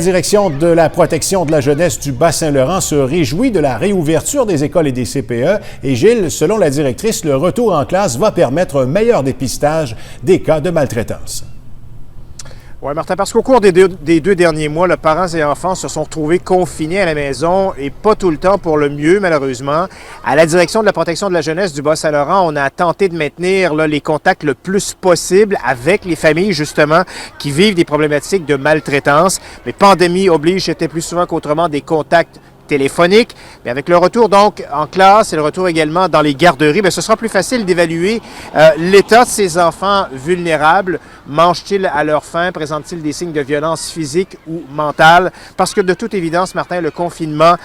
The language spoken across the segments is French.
La direction de la protection de la jeunesse du Bas-Saint-Laurent se réjouit de la réouverture des écoles et des CPE. Et Gilles, selon la directrice, le retour en classe va permettre un meilleur dépistage des cas de maltraitance. Oui, Martin, parce qu'au cours des deux derniers mois, les parents et enfants se sont retrouvés confinés à la maison et pas tout le temps pour le mieux, malheureusement. À la direction de la protection de la jeunesse du Bas-Saint-Laurent, on a tenté de maintenir les contacts le plus possible avec les familles, justement, qui vivent des problématiques de maltraitance. Mais pandémie oblige, c'était plus souvent qu'autrement des contacts téléphonique. Mais avec le retour donc en classe et le retour également dans les garderies, bien, ce sera plus facile d'évaluer l'état de ces enfants vulnérables. Mangent-ils à leur faim? Présentent-ils des signes de violence physique ou mentale? Parce que de toute évidence, Martin, le confinement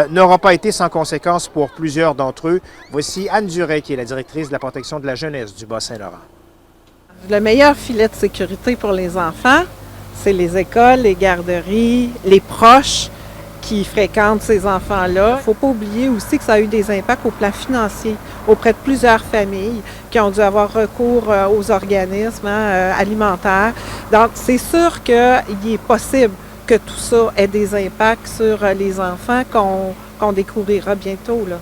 n'aura pas été sans conséquences pour plusieurs d'entre eux. Voici Anne Duret, qui est la directrice de la protection de la jeunesse du Bas-Saint-Laurent. Le meilleur filet de sécurité pour les enfants, c'est les écoles, les garderies, les proches qui fréquentent ces enfants-là. Il ne faut pas oublier aussi que ça a eu des impacts au plan financier auprès de plusieurs familles qui ont dû avoir recours aux organismes alimentaires. Donc, c'est sûr qu'il est possible que tout ça ait des impacts sur les enfants qu'on découvrira bientôt, là.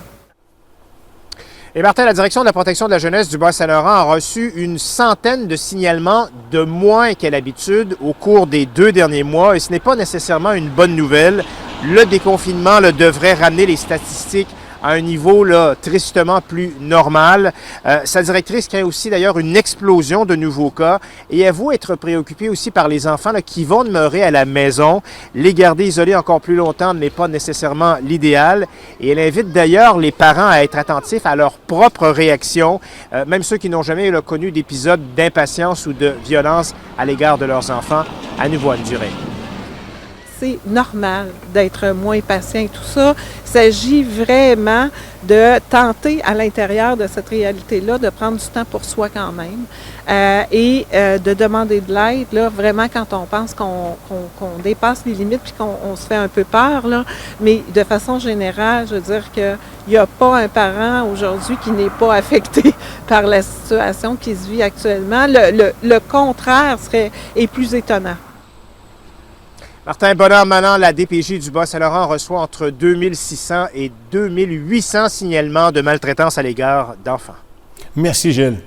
Et Martin, la direction de la protection de la jeunesse du Bas-Saint-Laurent a reçu une centaine de signalements de moins qu'à l'habitude au cours des 2 derniers mois, et ce n'est pas nécessairement une bonne nouvelle. Le déconfinement devrait ramener les statistiques à un niveau tristement plus normal. Sa directrice craint aussi d'ailleurs une explosion de nouveaux cas et avoue être préoccupée aussi par les enfants qui vont demeurer à la maison. Les garder isolés encore plus longtemps n'est pas nécessairement l'idéal et elle invite d'ailleurs les parents à être attentifs à leurs propres réactions, même ceux qui n'ont jamais connu d'épisodes d'impatience ou de violence à l'égard de leurs enfants. À nouveau, Anne Duret. C'est normal d'être moins patient et tout ça. Il s'agit vraiment de tenter à l'intérieur de cette réalité-là de prendre du temps pour soi quand même et de demander de l'aide, là, vraiment quand on pense qu'on dépasse les limites puis qu'on se fait un peu peur, là. Mais de façon générale, je veux dire qu'il n'y a pas un parent aujourd'hui qui n'est pas affecté par la situation qui se vit actuellement. Le contraire est plus étonnant. Martin, bon an, mal an, la DPJ du Bas-Saint-Laurent reçoit entre 2600 et 2800 signalements de maltraitance à l'égard d'enfants. Merci, Gilles.